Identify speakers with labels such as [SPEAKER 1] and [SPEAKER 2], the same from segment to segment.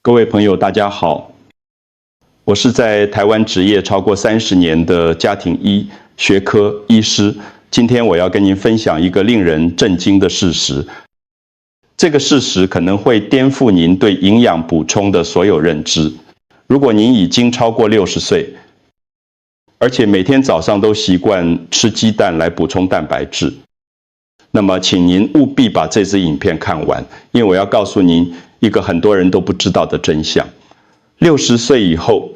[SPEAKER 1] 各位朋友，大家好，我是在台湾执业超过30年的家庭医学科医师。今天我要跟您分享一个令人震惊的事实，这个事实可能会颠覆您对营养补充的所有认知。如果您已经超过60岁，而且每天早上都习惯吃鸡蛋来补充蛋白质，那么请您务必把这支影片看完，因为我要告诉您一个很多人都不知道的真相。60岁以后，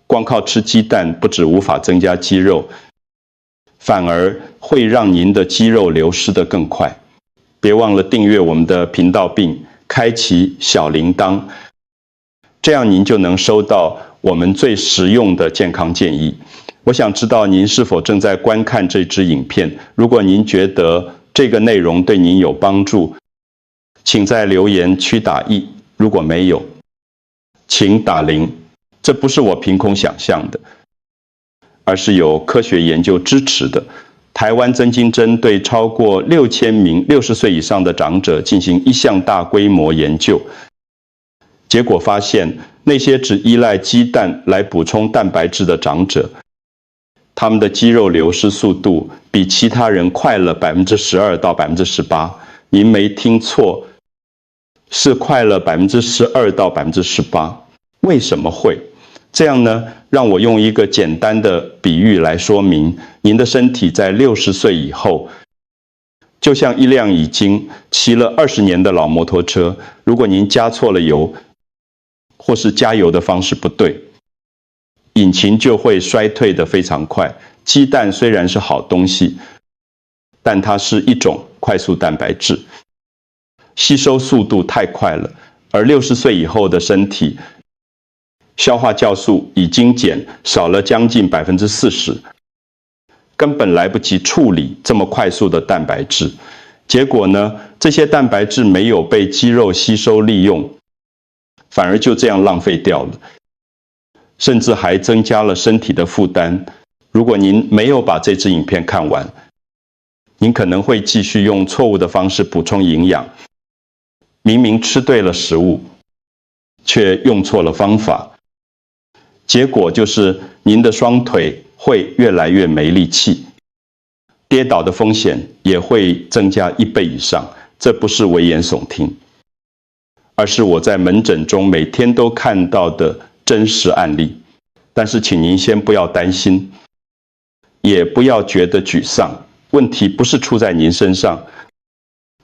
[SPEAKER 1] 光靠吃鸡蛋不止无法增加肌肉，反而会让您的肌肉流失得更快。别忘了订阅我们的频道并开启小铃铛，这样您就能收到我们最实用的健康建议。我想知道您是否正在观看这支影片，如果您觉得这个内容对您有帮助，请在留言区打1，如果没有，请打0。这不是我凭空想象的，而是有科学研究支持的。台湾曾经针对超过6000名60岁以上的长者进行一项大规模研究，结果发现，那些只依赖鸡蛋来补充蛋白质的长者，他们的肌肉流失速度比其他人快了12%到18%。您没听错，是快了12%到18%。为什么会这样呢？让我用一个简单的比喻来说明。您的身体在60岁以后，就像一辆已经骑了20年的老摩托车，如果您加错了油，或是加油的方式不对，引擎就会衰退得非常快。鸡蛋虽然是好东西，但它是一种快速蛋白质，吸收速度太快了，而60岁以后的身体，消化酵素已经少了将近40%，根本来不及处理这么快速的蛋白质。结果呢，这些蛋白质没有被肌肉吸收利用，反而就这样浪费掉了，甚至还增加了身体的负担。如果您没有把这支影片看完，您可能会继续用错误的方式补充营养，明明吃对了食物，却用错了方法。结果就是您的双腿会越来越没力气，跌倒的风险也会增加1倍以上。这不是危言耸听，而是我在门诊中每天都看到的真实案例。但是请您先不要担心，也不要觉得沮丧。问题不是出在您身上，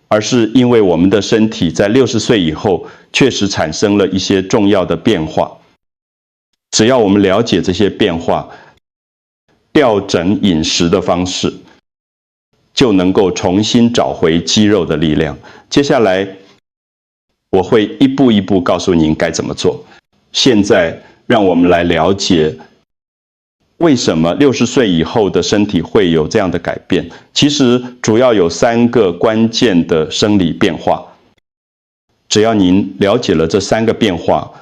[SPEAKER 1] 而是因为我们的身体在60岁以后确实产生了一些重要的变化。只要我们了解这些变化，调整饮食的方式，就能够重新找回肌肉的力量。接下来我会一步一步告诉您该怎么做。现在让我们来了解为什么60岁以后的身体会有这样的改变。其实主要有3个关键的生理变化，只要您了解了这3个变化，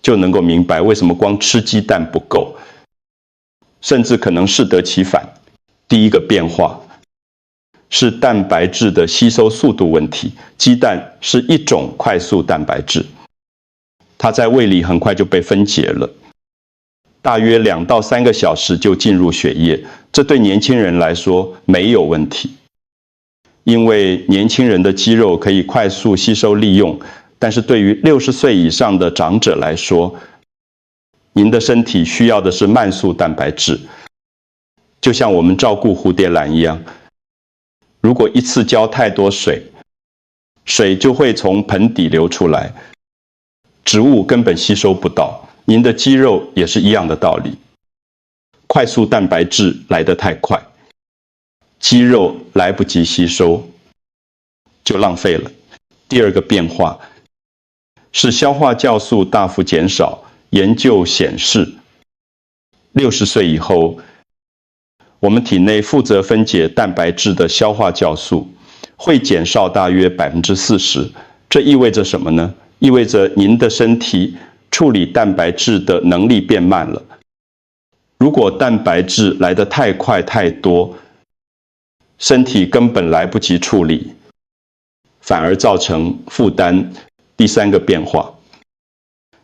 [SPEAKER 1] 就能够明白为什么光吃鸡蛋不够，甚至可能适得其反。第一个变化是蛋白质的吸收速度问题。鸡蛋是一种快速蛋白质，它在胃里很快就被分解了，大约2到3个小时就进入血液。这对年轻人来说没有问题，因为年轻人的肌肉可以快速吸收利用。但是对于60岁以上的长者来说，您的身体需要的是慢速蛋白质，就像我们照顾蝴蝶兰一样。如果一次浇太多水，水就会从盆底流出来，植物根本吸收不到。您的肌肉也是一样的道理，快速蛋白质来得太快，肌肉来不及吸收，就浪费了。第二个变化是消化酵素大幅减少。研究显示，60岁以后，我们体内负责分解蛋白质的消化酵素会减少大约40%。这意味着什么呢？意味着您的身体处理蛋白质的能力变慢了。如果蛋白质来得太快太多，身体根本来不及处理，反而造成负担。第3个变化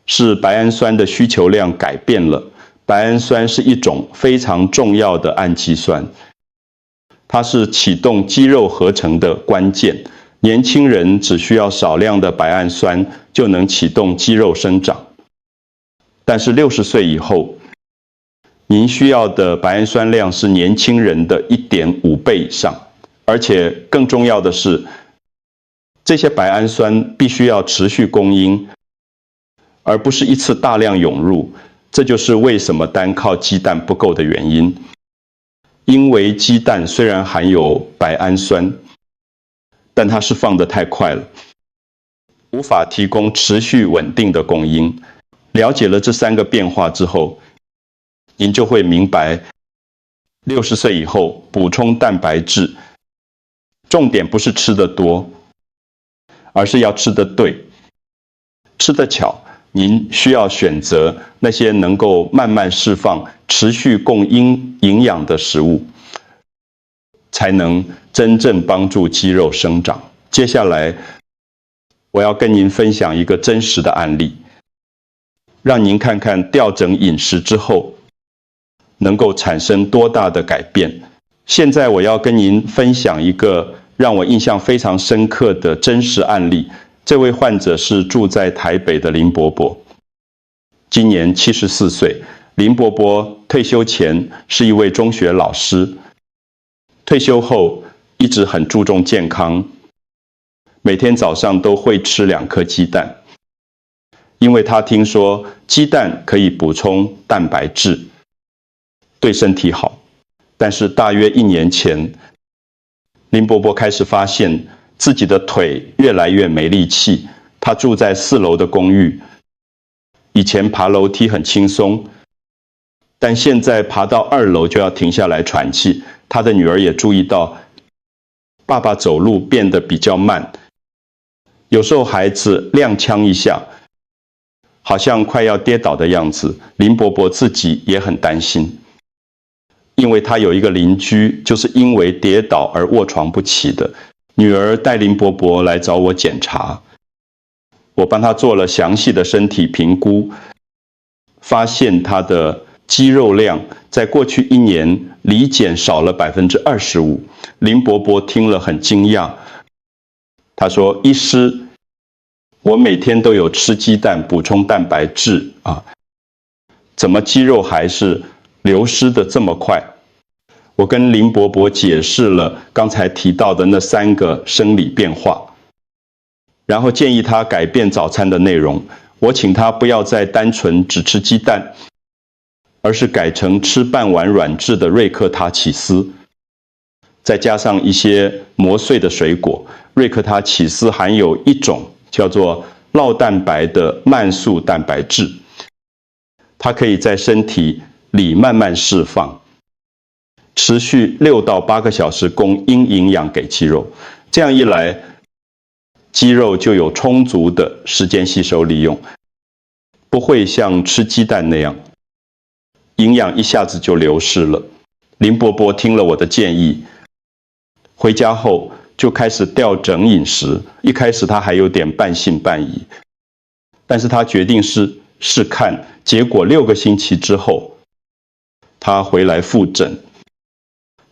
[SPEAKER 1] 是白氨酸的需求量改变了。白氨酸是一种非常重要的氨基酸，它是启动肌肉合成的关键。年轻人只需要少量的白氨酸就能启动肌肉生长，但是60岁以后，您需要的白氨酸量是年轻人的1.5倍以上，而且更重要的是，这些白氨酸必须要持续供应，而不是一次大量涌入。这就是为什么单靠鸡蛋不够的原因。因为鸡蛋虽然含有白氨酸，但它释放得太快了，无法提供持续稳定的供应。了解了这3个变化之后，您就会明白，60岁以后补充蛋白质，重点不是吃得多，而是要吃得对，吃得巧。您需要选择那些能够慢慢释放、持续供应营养的食物，才能真正帮助肌肉生长。接下来，我要跟您分享一个真实的案例，让您看看调整饮食之后能够产生多大的改变。现在我要跟您分享一个让我印象非常深刻的真实案例。这位患者是住在台北的林伯伯，今年74岁。林伯伯退休前是一位中学老师，退休后一直很注重健康，每天早上都会吃2颗鸡蛋，因为他听说鸡蛋可以补充蛋白质，对身体好。但是大约1年前，林伯伯开始发现自己的腿越来越没力气。他住在4楼的公寓，以前爬楼梯很轻松，但现在爬到2楼就要停下来喘气。他的女儿也注意到，爸爸走路变得比较慢，有时候孩子踉跄一下，好像快要跌倒的样子。林伯伯自己也很担心，因为他有一个邻居就是因为跌倒而卧床不起的。女儿带林伯伯来找我检查，我帮他做了详细的身体评估，发现他的肌肉量在过去1年离减少了25%。林伯伯听了很惊讶，他说：“医师，我每天都有吃鸡蛋补充蛋白质啊，怎么肌肉还是流失的这么快？”我跟林伯伯解释了刚才提到的那3个生理变化，然后建议他改变早餐的内容。我请他不要再单纯只吃鸡蛋，而是改成吃半碗软质的瑞克塔起司，再加上一些磨碎的水果。瑞克塔起司含有一种叫做酪蛋白的慢速蛋白质，它可以在身体里慢慢释放，持续6到8个小时供应营养给肌肉。这样一来，肌肉就有充足的时间吸收利用，不会像吃鸡蛋那样，营养一下子就流失了。林伯伯听了我的建议，回家后就开始调整饮食。一开始他还有点半信半疑，但是他决定试看。结果6个星期之后，他回来复诊，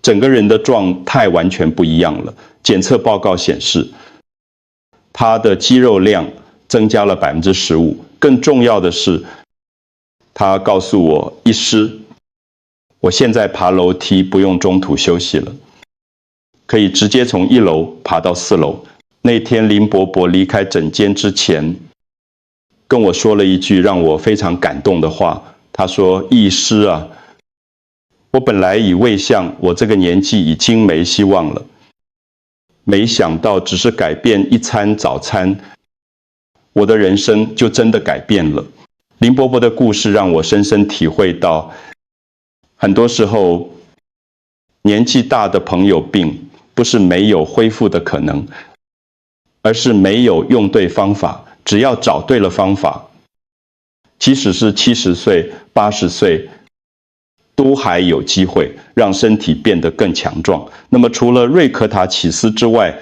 [SPEAKER 1] 整个人的状态完全不一样了。检测报告显示，他的肌肉量增加了15%。更重要的是，他告诉我：“医师，我现在爬楼梯不用中途休息了，可以直接从1楼爬到4楼。”那天林伯伯离开诊间之前，跟我说了一句让我非常感动的话。他说：“医师啊，我本来以为像我这个年纪已经没希望了，没想到只是改变1餐早餐，我的人生就真的改变了。”林伯伯的故事让我深深体会到，很多时候年纪大的朋友病不是没有恢复的可能，而是没有用对方法。只要找对了方法，即使是70岁、80岁，都还有机会让身体变得更强壮。那么除了瑞克塔起司之外，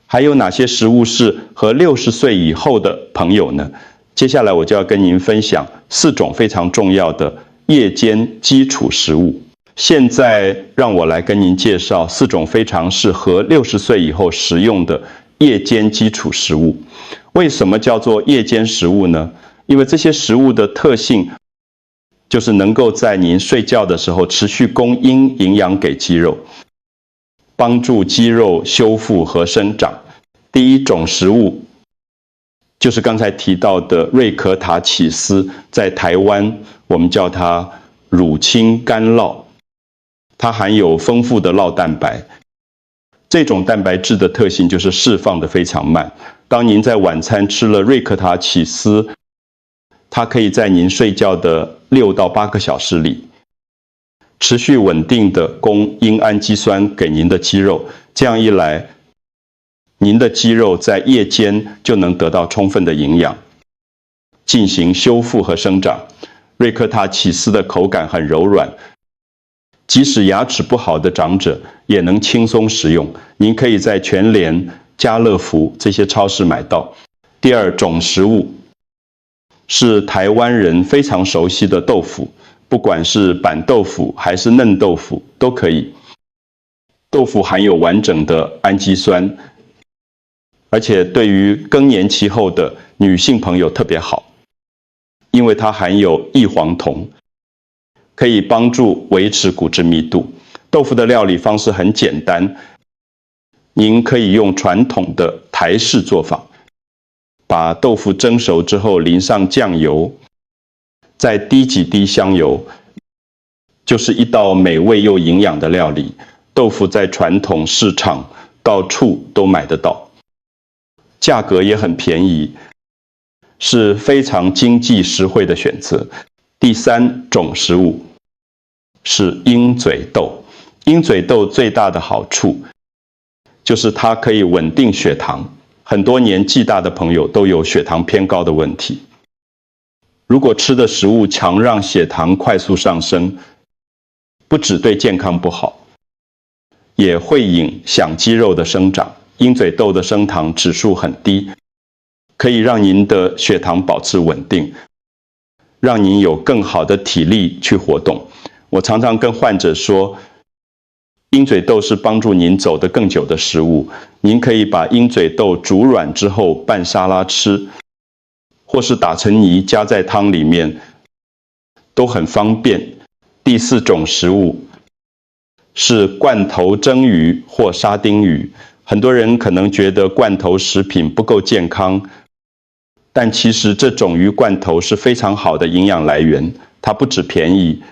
[SPEAKER 1] 还有哪些食物是和60岁以后的朋友呢？接下来我就要跟您分享4种非常重要的夜间基础食物。现在让我来跟您介绍4种非常适合60岁以后食用的夜间基础食物。为什么叫做夜间食物呢？因为这些食物的特性就是能够在您睡觉的时候持续供应营养给肌肉，帮助肌肉修复和生长。第一种食物就是刚才提到的瑞可塔起司，在台湾我们叫它乳清干酪，它含有丰富的酪蛋白。这种蛋白质的特性就是释放的非常慢。当您在晚餐吃了瑞可塔起司，它可以在您睡觉的6到8个小时里，持续稳定的供应氨基酸给您的肌肉。这样一来，您的肌肉在夜间就能得到充分的营养，进行修复和生长。瑞可塔起司的口感很柔软，即使牙齿不好的长者也能轻松食用。您可以在全联、家乐福这些超市买到。第二种食物是台湾人非常熟悉的豆腐，不管是板豆腐还是嫩豆腐都可以。豆腐含有完整的氨基酸，而且对于更年期后的女性朋友特别好，因为它含有异黄酮，可以帮助维持骨质密度。豆腐的料理方式很简单，您可以用传统的台式做法，把豆腐蒸熟之后淋上酱油，再滴几滴香油，就是一道美味又营养的料理。豆腐在传统市场到处都买得到，价格也很便宜，是非常经济实惠的选择。第3种食物是鹰嘴豆。鹰嘴豆最大的好处就是它可以稳定血糖，很多年纪大的朋友都有血糖偏高的问题。如果吃的食物常让血糖快速上升，不只对健康不好，也会影响肌肉的生长。鹰嘴豆的升糖指数很低，可以让您的血糖保持稳定，让您有更好的体力去活动。我常常跟患者说，鹰嘴豆是帮助您走得更久的食物。您可以把鹰嘴豆煮软之后拌沙拉吃，或是打成泥加在汤里面，都很方便。第4种食物是罐头蒸鱼或沙丁鱼。很多人可能觉得罐头食品不够健康，但其实这种鱼罐头是非常好的营养来源。它不只便宜，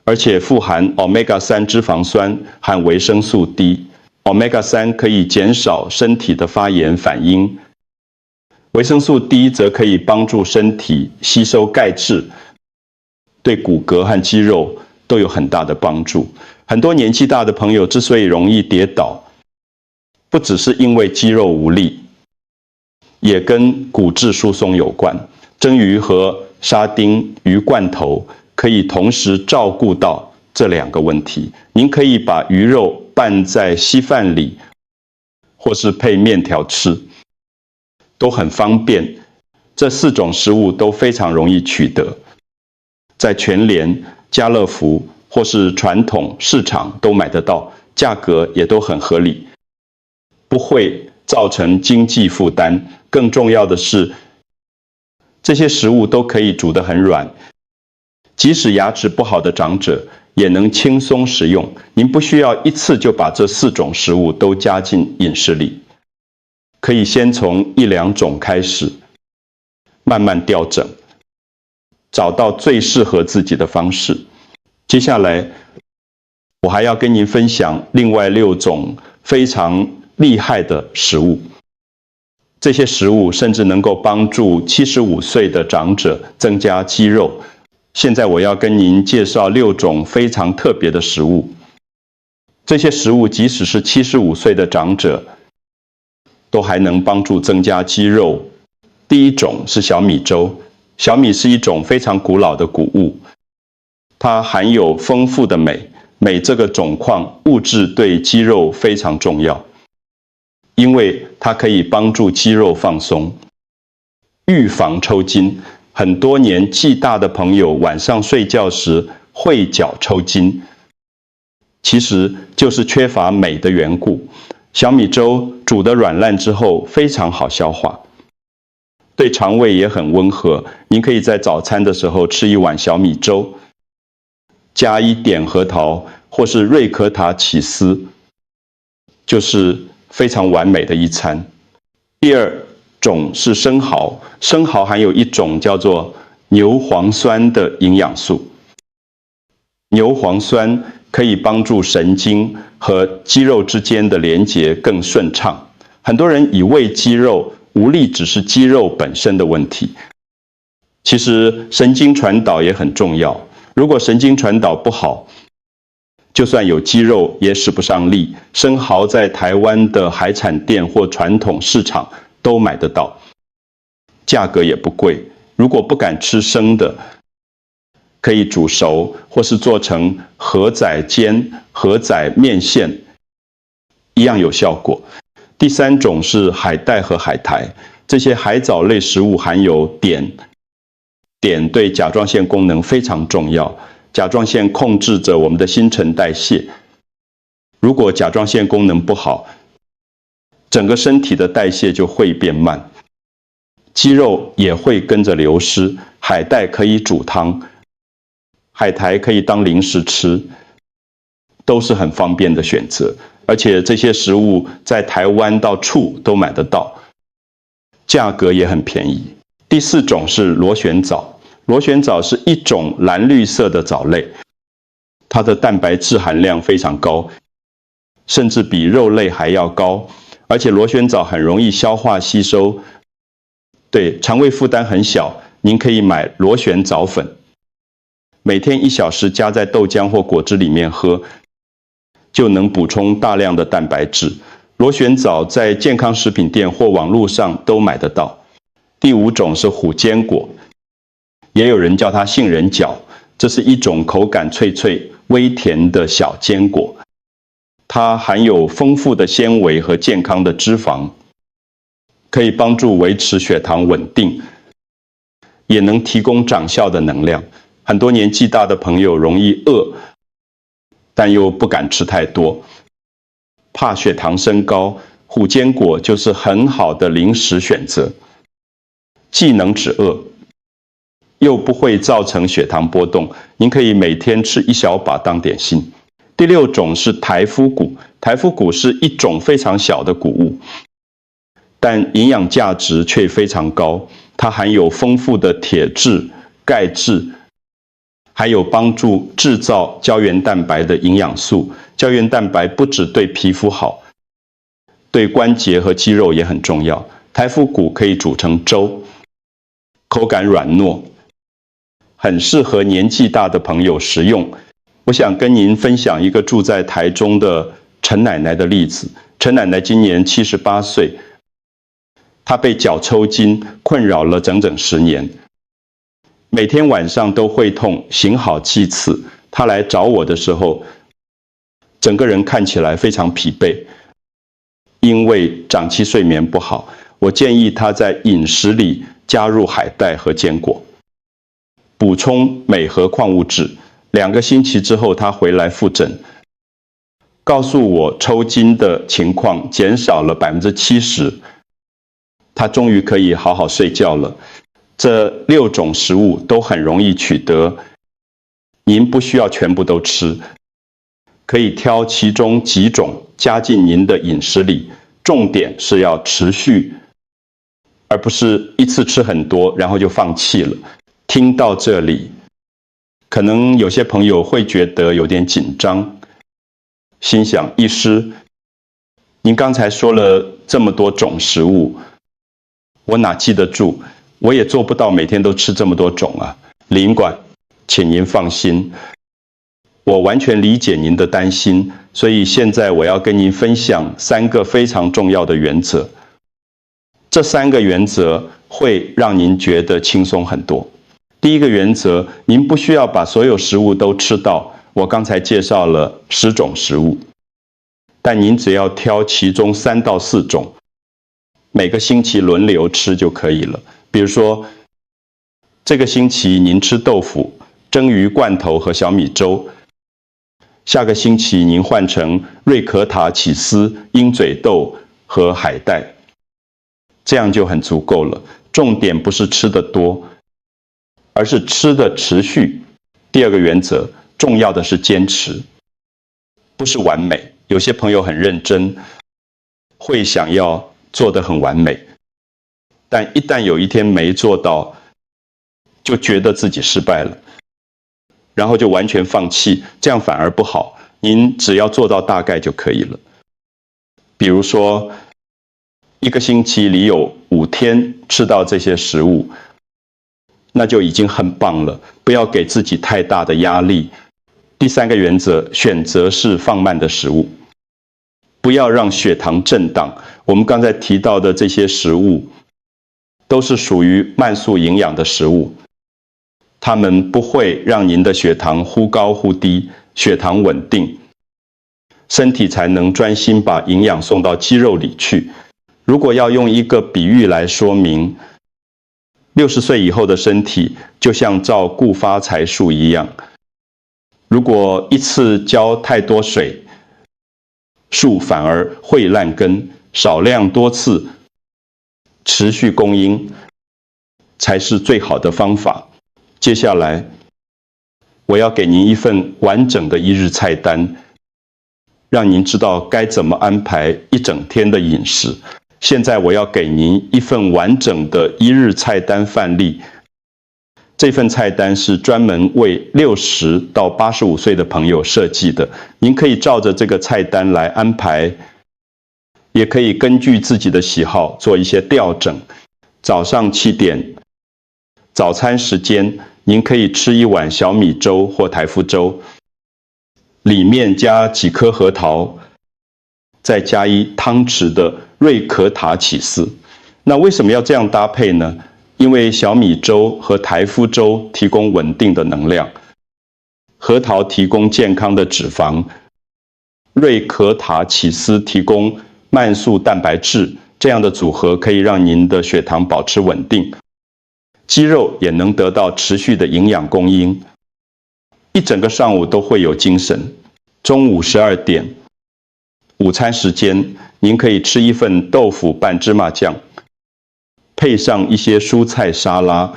[SPEAKER 1] 而且富含 Omega-3 脂肪酸和维生素 D。Omega-3 可以减少身体的发炎反应，维生素 D 则可以帮助身体吸收钙质，对骨骼和肌肉都有很大的帮助。很多年纪大的朋友之所以容易跌倒，不只是因为肌肉无力，也跟骨质疏松有关。蒸鱼和沙丁鱼罐头可以同时照顾到这2个问题。您可以把鱼肉拌在稀饭里，或是配面条吃，都很方便。这4种食物都非常容易取得，在全联、家乐福或是传统市场都买得到，价格也都很合理，不会造成经济负担。更重要的是，这些食物都可以煮得很软，即使牙齿不好的长者也能轻松食用。您不需要一次就把这4种食物都加进饮食里，可以先从1、2种开始，慢慢调整，找到最适合自己的方式。接下来，我还要跟您分享另外6种非常厉害的食物。这些食物甚至能够帮助75岁的长者增加肌肉。现在我要跟您介绍6种非常特别的食物。这些食物即使是75岁的长者，都还能帮助增加肌肉。第1种是小米粥。小米是一种非常古老的谷物，它含有丰富的镁。镁这个种矿物质对肌肉非常重要，因为它可以帮助肌肉放松。预防抽筋。很多年纪大的朋友晚上睡觉时会脚抽筋，其实就是缺乏镁的缘故。小米粥煮得软烂之后非常好消化，对肠胃也很温和。您可以在早餐的时候吃一碗小米粥，加一点核桃或是瑞科塔起司，就是非常完美的一餐。第二种是生蚝，生蚝含有一种叫做牛磺酸的营养素。牛磺酸可以帮助神经和肌肉之间的连结更顺畅。很多人以为肌肉无力只是肌肉本身的问题，其实神经传导也很重要。如果神经传导不好，就算有肌肉也使不上力。生蚝在台湾的海产店或传统市场都买得到，价格也不贵。如果不敢吃生的，可以煮熟，或是做成荷仔煎、荷仔面线，一样有效果。第三种是海带和海苔，这些海藻类食物含有碘，碘对甲状腺功能非常重要。甲状腺控制着我们的新陈代谢，如果甲状腺功能不好，整个身体的代谢就会变慢，肌肉也会跟着流失。海带可以煮汤，海苔可以当零食吃，都是很方便的选择。而且这些食物在台湾到处都买得到，价格也很便宜。第四种是螺旋藻。螺旋藻是一种蓝绿色的藻类，它的蛋白质含量非常高，甚至比肉类还要高。而且螺旋藻很容易消化吸收，对肠胃负担很小。您可以买螺旋藻粉，每天1小时加在豆浆或果汁里面喝，就能补充大量的蛋白质。螺旋藻在健康食品店或网络上都买得到。第五种是虎坚果，也有人叫它杏仁角，这是一种口感脆脆、微甜的小坚果。它含有丰富的纤维和健康的脂肪，可以帮助维持血糖稳定，也能提供长效的能量。很多年纪大的朋友容易饿，但又不敢吃太多，怕血糖升高，虎坚果就是很好的零食选择，既能止饿，又不会造成血糖波动。您可以每天吃1小把当点心。第六种是台夫谷，台夫谷是一种非常小的谷物，但营养价值却非常高。它含有丰富的铁质、钙质，还有帮助制造胶原蛋白的营养素。胶原蛋白不只对皮肤好，对关节和肌肉也很重要。台夫谷可以煮成粥，口感软糯，很适合年纪大的朋友食用。我想跟您分享一个住在台中的陈奶奶的例子。陈奶奶今年78岁，她被脚抽筋困扰了整整10年，每天晚上都会痛，行好7次。她来找我的时候，整个人看起来非常疲惫，因为长期睡眠不好。我建议她在饮食里加入海带和坚果，补充镁和矿物质。2个星期之后，她回来复诊，告诉我抽筋的情况减少了70%，她终于可以好好睡觉了。这6种食物都很容易取得，您不需要全部都吃，可以挑其中几种加进您的饮食里，重点是要持续，而不是一次吃很多然后就放弃了。听到这里，可能有些朋友会觉得有点紧张，心想：医师，您刚才说了这么多种食物，我哪记得住？我也做不到每天都吃这么多种啊。林管，请您放心，我完全理解您的担心，所以现在我要跟您分享3个非常重要的原则。这3个原则会让您觉得轻松很多。第一个原则，您不需要把所有食物都吃到。我刚才介绍了10种食物，但您只要挑其中3到4种，每个星期轮流吃就可以了。比如说，这个星期您吃豆腐、蒸鱼罐头和小米粥，下个星期您换成瑞可塔起司、鹰嘴豆和海带，这样就很足够了。重点不是吃的多，而是吃的持续。第二个原则，重要的是坚持，不是完美。有些朋友很认真，会想要做得很完美，但一旦有一天没做到，就觉得自己失败了，然后就完全放弃，这样反而不好。您只要做到大概就可以了。比如说，一个星期里有5天吃到这些食物，那就已经很棒了，不要给自己太大的压力。第3个原则，选择是放慢的食物，不要让血糖震荡。我们刚才提到的这些食物，都是属于慢速营养的食物，它们不会让您的血糖忽高忽低，血糖稳定，身体才能专心把营养送到肌肉里去。如果要用一个比喻来说明，60岁以后的身体就像照顾发财树一样，如果一次浇太多水，树反而会烂根，少量多次持续供应才是最好的方法。接下来，我要给您一份完整的一日菜单，让您知道该怎么安排一整天的饮食。现在我要给您一份完整的一日菜单范例。这份菜单是专门为60到85岁的朋友设计的，您可以照着这个菜单来安排，也可以根据自己的喜好做一些调整。早上7点，早餐时间，您可以吃一碗小米粥或台夫粥，里面加几颗核桃，再加1汤匙的瑞可塔起司。那为什么要这样搭配呢？因为小米粥和台夫粥提供稳定的能量，核桃提供健康的脂肪，瑞可塔起司提供慢速蛋白质，这样的组合可以让您的血糖保持稳定，肌肉也能得到持续的营养供应，一整个上午都会有精神。中午12点，午餐时间，您可以吃一份豆腐拌芝麻酱，配上一些蔬菜沙拉，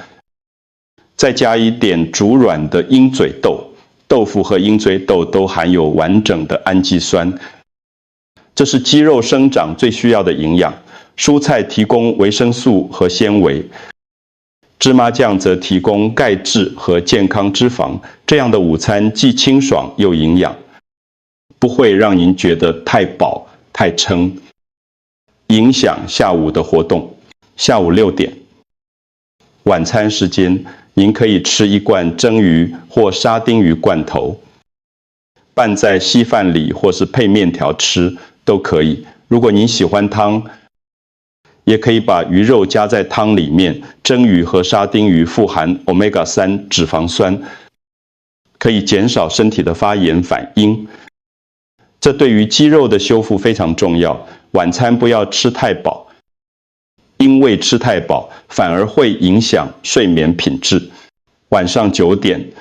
[SPEAKER 1] 再加一点煮软的鹰嘴豆。豆腐和鹰嘴豆都含有完整的氨基酸，这是肌肉生长最需要的营养。蔬菜提供维生素和纤维，芝麻酱则提供钙质和健康脂肪。这样的午餐既清爽又营养，不会让您觉得太饱太撑，影响下午的活动。下午6点，晚餐时间，您可以吃一罐蒸鱼或沙丁鱼罐头，拌在稀饭里或是配面条吃都可以。如果您喜欢汤，也可以把鱼肉加在汤里面。蒸鱼和沙丁鱼富含 Omega-3 脂肪酸，可以减少身体的发炎反应，这对于肌肉的修复非常重要。晚餐不要吃太饱，因为吃太饱反而会影响睡眠品质。晚上9点，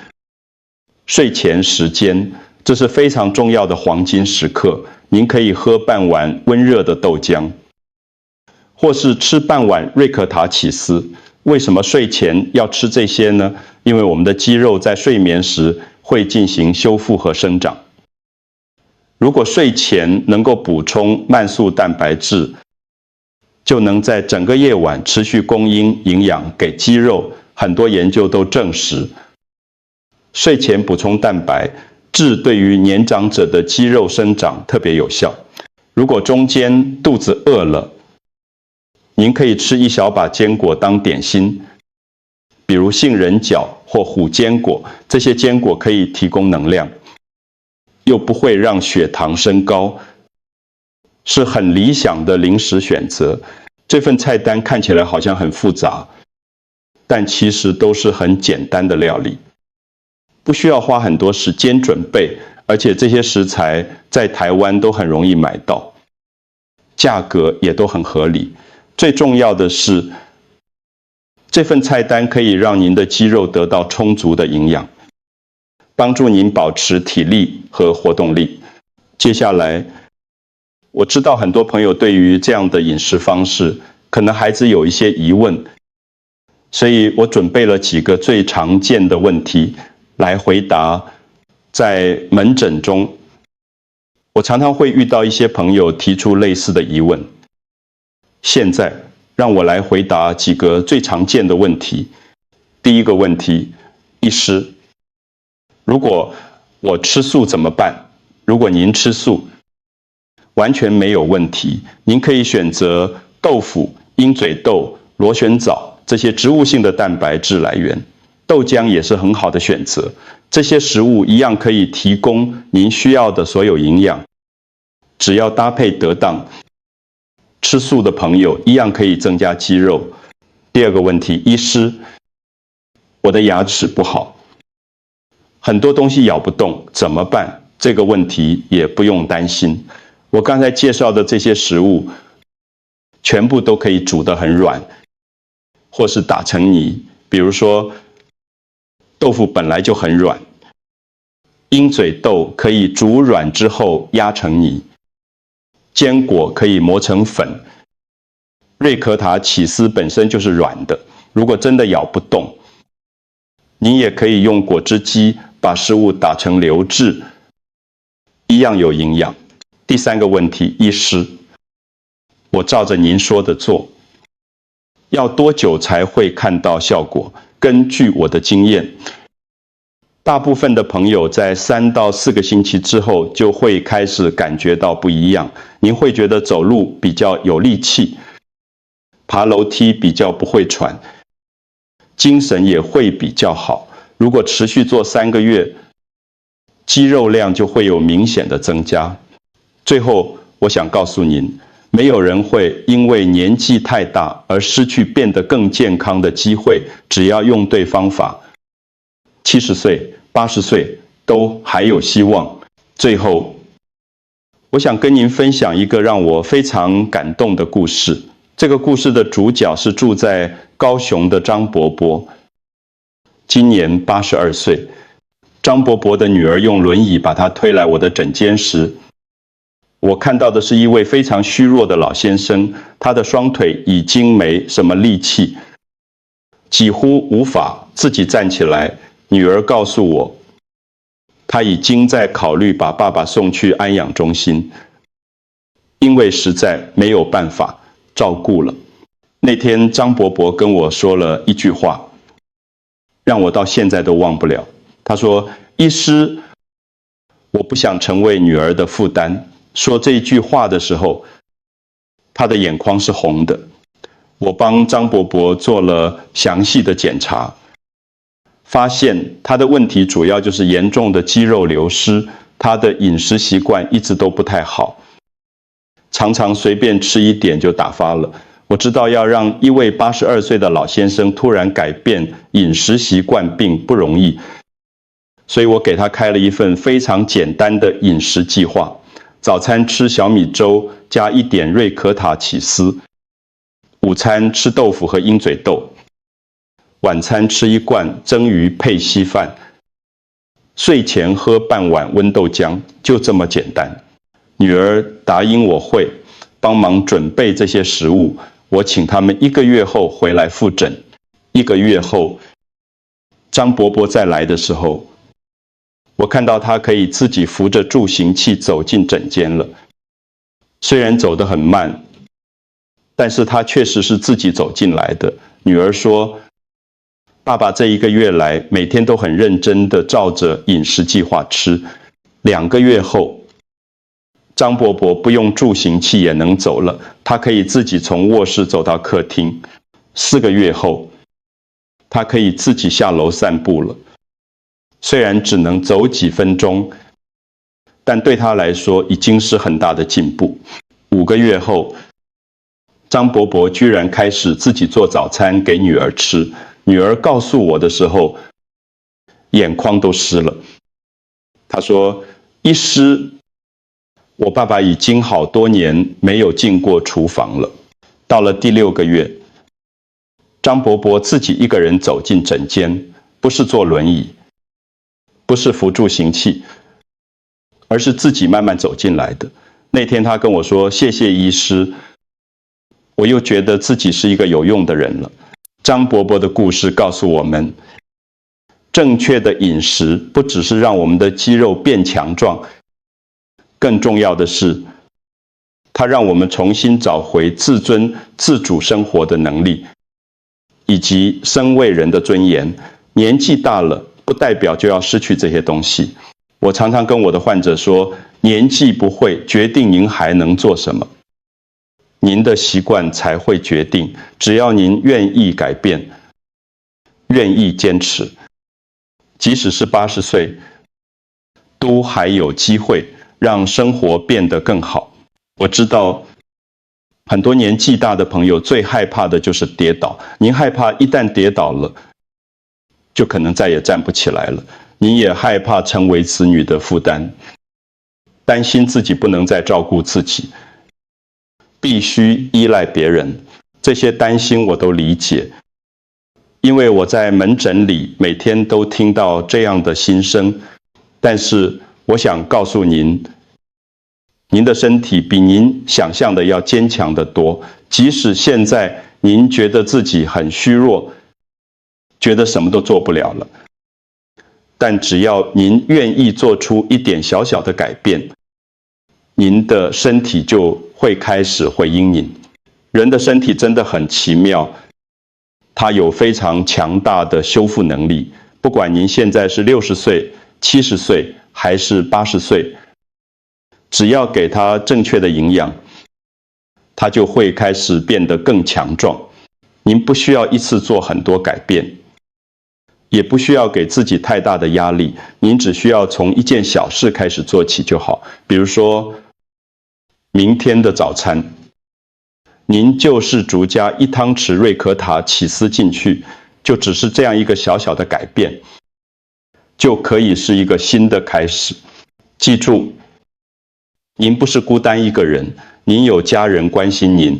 [SPEAKER 1] 睡前时间，这是非常重要的黄金时刻。您可以喝半碗温热的豆浆，或是吃半碗瑞可塔起司。为什么睡前要吃这些呢？因为我们的肌肉在睡眠时会进行修复和生长。如果睡前能够补充慢速蛋白质，就能在整个夜晚持续供应营养给肌肉。很多研究都证实，睡前补充蛋白质对于年长者的肌肉生长特别有效。如果中间肚子饿了，您可以吃一小把坚果当点心，比如杏仁角或虎坚果，这些坚果可以提供能量，又不会让血糖升高，是很理想的零食选择。这份菜单看起来好像很复杂，但其实都是很简单的料理，不需要花很多时间准备，而且这些食材在台湾都很容易买到，价格也都很合理。最重要的是，这份菜单可以让您的肌肉得到充足的营养，帮助您保持体力和活动力。接下来，我知道很多朋友对于这样的饮食方式，可能孩子有一些疑问，所以我准备了几个最常见的问题来回答。在门诊中，我常常会遇到一些朋友提出类似的疑问。现在让我来回答几个最常见的问题。第一个问题，医师，如果我吃素怎么办？如果您吃素，完全没有问题，您可以选择豆腐、鹰嘴豆、螺旋藻这些植物性的蛋白质来源，豆浆也是很好的选择。这些食物一样可以提供您需要的所有营养，只要搭配得当，吃素的朋友一样可以增加肌肉。第二个问题，医师，我的牙齿不好，很多东西咬不动，怎么办？这个问题也不用担心。我刚才介绍的这些食物，全部都可以煮得很软，或是打成泥。比如说，豆腐本来就很软，鹰嘴豆可以煮软之后压成泥，坚果可以磨成粉，瑞可塔起司本身就是软的，如果真的咬不动，您也可以用果汁机把食物打成流质，一样有营养。第三个问题，医师，我照着您说的做，要多久才会看到效果？根据我的经验，大部分的朋友在3到4个星期之后就会开始感觉到不一样。您会觉得走路比较有力气，爬楼梯比较不会喘，精神也会比较好。如果持续做3个月，肌肉量就会有明显的增加。最后，我想告诉您，没有人会因为年纪太大而失去变得更健康的机会，只要用对方法。70岁、80岁都还有希望。最后，我想跟您分享一个让我非常感动的故事。这个故事的主角是住在高雄的张伯伯，今年82岁。张伯伯的女儿用轮椅把他推来我的诊间时，我看到的是一位非常虚弱的老先生，他的双腿已经没什么力气，几乎无法自己站起来。女儿告诉我，她已经在考虑把爸爸送去安养中心，因为实在没有办法照顾了。那天张伯伯跟我说了一句话，让我到现在都忘不了。他说，医师，我不想成为女儿的负担。说这句话的时候，他的眼眶是红的。我帮张伯伯做了详细的检查，发现他的问题主要就是严重的肌肉流失，他的饮食习惯一直都不太好，常常随便吃一点就打发了。我知道要让一位82岁的老先生突然改变饮食习惯并不容易，所以我给他开了一份非常简单的饮食计划。早餐吃小米粥加一点瑞可塔起司，午餐吃豆腐和鹰嘴豆，晚餐吃一罐蒸鱼配稀饭，睡前喝半碗温豆浆，就这么简单。女儿答应我会帮忙准备这些食物，我请他们1个月后回来复诊。1个月后，张伯伯再来的时候，我看到他可以自己扶着助行器走进诊间了。虽然走得很慢，但是他确实是自己走进来的。女儿说，爸爸这1个月来每天都很认真地照着饮食计划吃。2个月后，张伯伯不用助行器也能走了，他可以自己从卧室走到客厅。4个月后，他可以自己下楼散步了。虽然只能走几分钟，但对他来说已经是很大的进步。5个月后，张伯伯居然开始自己做早餐给女儿吃。女儿告诉我的时候，眼眶都湿了。她说，医师，我爸爸已经好多年没有进过厨房了。到了第6个月，张伯伯自己一个人走进诊间，不是坐轮椅，不是辅助行器，而是自己慢慢走进来的。那天他跟我说：“谢谢医师。”我又觉得自己是一个有用的人了。张伯伯的故事告诉我们，正确的饮食不只是让我们的肌肉变强壮，更重要的是，它让我们重新找回自尊、自主生活的能力，以及身为人的尊严。年纪大了，不代表就要失去这些东西。我常常跟我的患者说，年纪不会决定您还能做什么，您的习惯才会决定。只要您愿意改变，愿意坚持，即使是80岁，都还有机会让生活变得更好。我知道很多年纪大的朋友最害怕的就是跌倒，您害怕一旦跌倒了，就可能再也站不起来了。您也害怕成为子女的负担，担心自己不能再照顾自己，必须依赖别人。这些担心我都理解，因为我在门诊里每天都听到这样的心声。但是我想告诉您，您的身体比您想象的要坚强得多。即使现在您觉得自己很虚弱，觉得什么都做不了了，但只要您愿意做出一点小小的改变，您的身体就会开始回应您。人的身体真的很奇妙，它有非常强大的修复能力。不管您现在是60岁、70岁还是80岁，只要给它正确的营养，它就会开始变得更强壮。您不需要一次做很多改变，也不需要给自己太大的压力，您只需要从一件小事开始做起就好。比如说，明天的早餐，您就是逐加1汤匙瑞可塔起司进去，就只是这样一个小小的改变，就可以是一个新的开始。记住，您不是孤单一个人，您有家人关心您，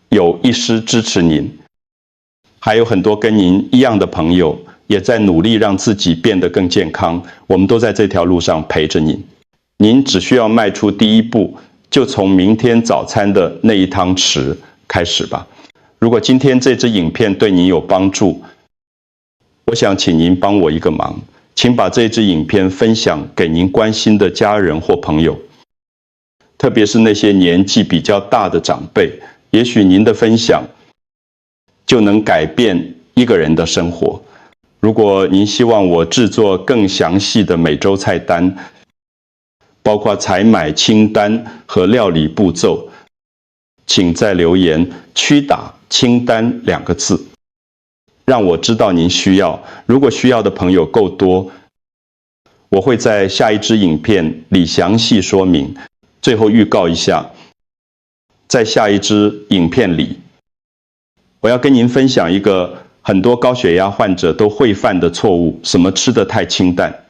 [SPEAKER 1] 有医师支持您，还有很多跟您一样的朋友也在努力让自己变得更健康。我们都在这条路上陪着您，您只需要迈出第一步，就从明天早餐的那1汤匙开始吧。如果今天这支影片对您有帮助，我想请您帮我一个忙，请把这支影片分享给您关心的家人或朋友，特别是那些年纪比较大的长辈。也许您的分享就能改变一个人的生活。如果您希望我制作更详细的每周菜单，包括采买清单和料理步骤，请在留言区打清单2个字，让我知道您需要。如果需要的朋友够多，我会在下一支影片里详细说明。最后预告一下，在下一支影片里，我要跟您分享一个很多高血压患者都会犯的错误：什么吃得太清淡，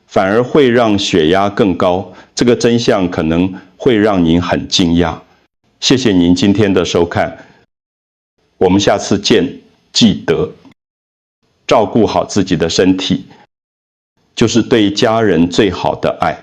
[SPEAKER 1] 反而会让血压更高。这个真相可能会让您很惊讶。谢谢您今天的收看，我们下次见。记得照顾好自己的身体，就是对家人最好的爱。